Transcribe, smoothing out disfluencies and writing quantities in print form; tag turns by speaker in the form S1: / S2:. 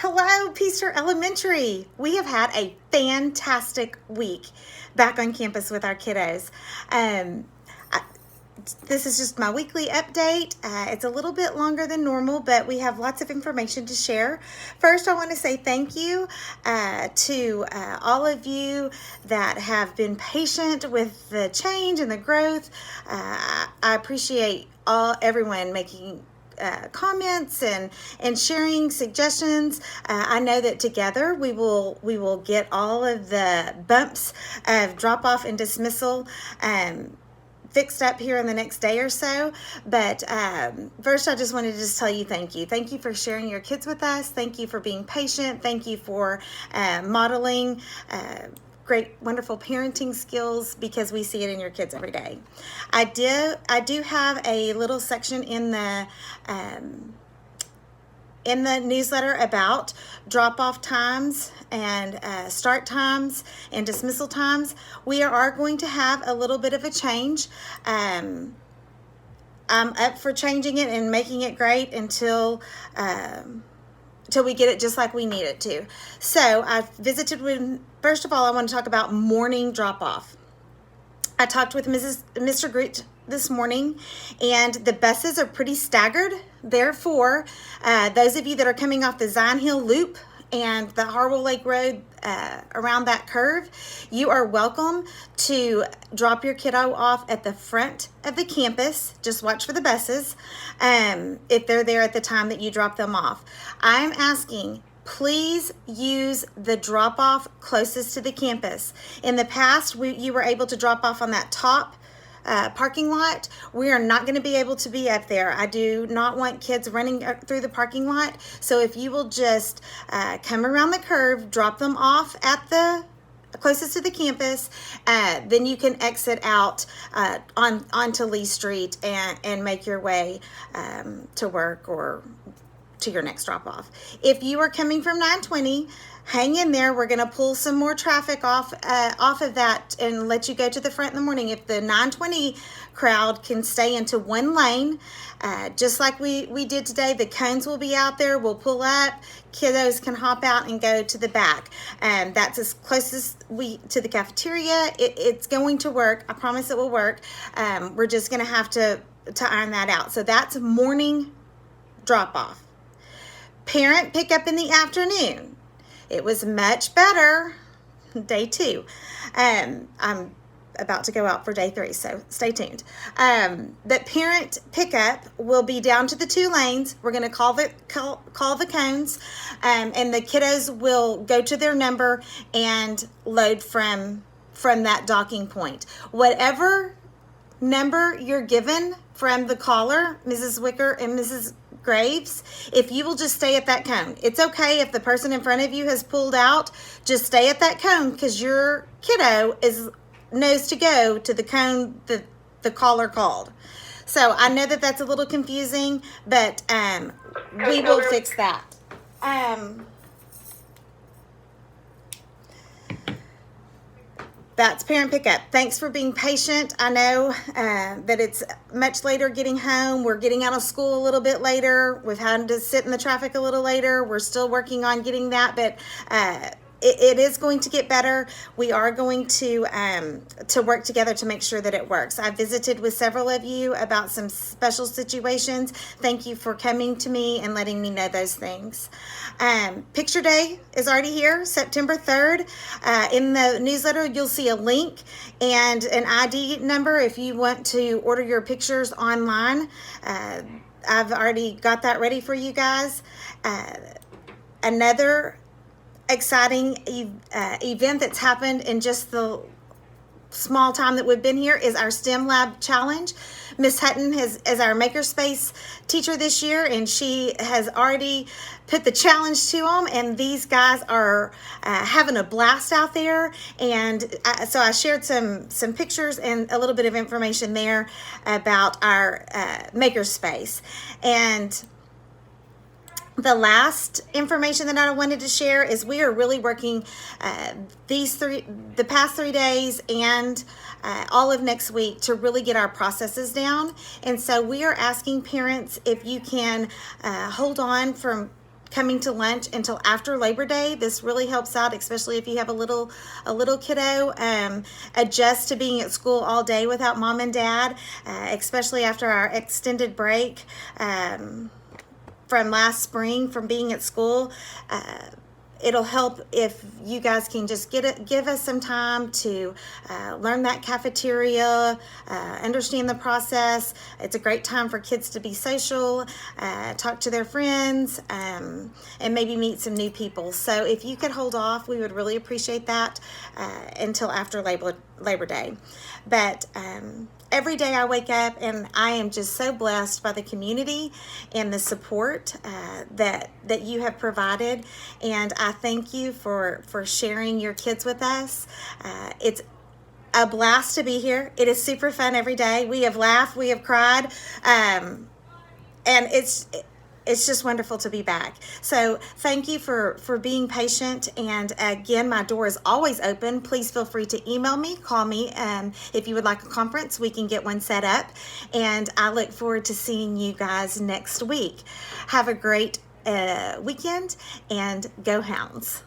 S1: Hello, Peaster Elementary. We have had a fantastic week back on campus with our kiddos. This is just my weekly update. It's a little bit longer than normal, but we have lots of information to share. First, I want to say thank you to all of you that have been patient with the change and the growth. I appreciate everyone making comments and sharing suggestions. I know that together we will get all of the bumps of drop off and dismissal fixed up here in the next day or so. But first, I just wanted to just tell you thank you. Thank you for sharing your kids with us. Thank you for being patient. Thank you for modeling great, wonderful parenting skills, because we see it in your kids every day. I do have a little section in the newsletter about drop-off times and start times and dismissal times. We are going to have a little bit of a change. I'm up for changing it and making it great until we get it just like we need it to. So I visited with, first of all, I want to talk about morning drop-off. I talked with Mr. Groot this morning, and the buses are pretty staggered. Therefore, those of you that are coming off the Zion Hill Loop and the Harwell Lake Road around that curve, you are welcome to drop your kiddo off at the front of the campus. Just watch for the buses if they're there at the time that you drop them off. I'm asking, please use the drop-off closest to the campus. In the past, you were able to drop off on that top parking lot. We are not going to be able to be up there. I do not want kids running through the parking lot. So if you will just come around the curve, drop them off at the closest to the campus, then you can exit out onto Lee Street and make your way to work or to your next drop off. If you are coming from 920, hang in there. We're going to pull some more traffic off of that and let you go to the front in the morning. If the 920 crowd can stay into one lane, just like we did today, the cones will be out there. We'll pull up. Kiddos can hop out and go to the back. That's as close as to the cafeteria. It's going to work. I promise it will work. We're just going to have to iron that out. So that's morning drop off. Parent pickup in the afternoon. It was much better day 2. I'm about to go out for day 3, so stay tuned. But parent pickup will be down to the 2 lanes. We're going to call the cones, and the kiddos will go to their number and load from that docking point. Whatever number you're given from the caller, Mrs. Wicker and Mrs. Graves, if you will just stay at that cone. It's okay if the person in front of you has pulled out. Just stay at that cone, because your kiddo knows to go to the cone that the caller called. So I know that that's a little confusing, but we will fix that. That's parent pickup. Thanks for being patient. I know that it's much later getting home. We're getting out of school a little bit later. We've had to sit in the traffic a little later. We're still working on getting that, but it is going to get better. We are going to work together to make sure that it works. I visited with several of you about some special situations. Thank you for coming to me and letting me know those things. Picture Day is already here, September 3rd. In the newsletter, you'll see a link and an ID number if you want to order your pictures online. I've already got that ready for you guys. Another exciting event that's happened in just the small time that we've been here is our STEM Lab Challenge. Miss Hutton is our Makerspace teacher this year, and she has already put the challenge to them, and these guys are having a blast out there. And so I shared some pictures and a little bit of information there about our Makerspace. And the last information that I wanted to share is we are really working the past 3 days and all of next week to really get our processes down. And so we are asking parents if you can hold on from coming to lunch until after Labor Day. This really helps out, especially if you have a little kiddo. Adjust to being at school all day without mom and dad, especially after our extended break from last spring from being at school. It'll help if you guys can just give us some time to learn that cafeteria, understand the process. It's a great time for kids to be social, talk to their friends, and maybe meet some new people. So if you could hold off, we would really appreciate that until after Labor Day. But every day I wake up and I am just so blessed by the community and the support that you have provided, and I thank you for sharing your kids with us. It's a blast to be here. It is super fun every day. We have laughed, we have cried, and it's just wonderful to be back. So thank you for being patient. And again, my door is always open. Please feel free to email me, call me. If you would like a conference, we can get one set up. And I look forward to seeing you guys next week. Have a great weekend, and go Hounds.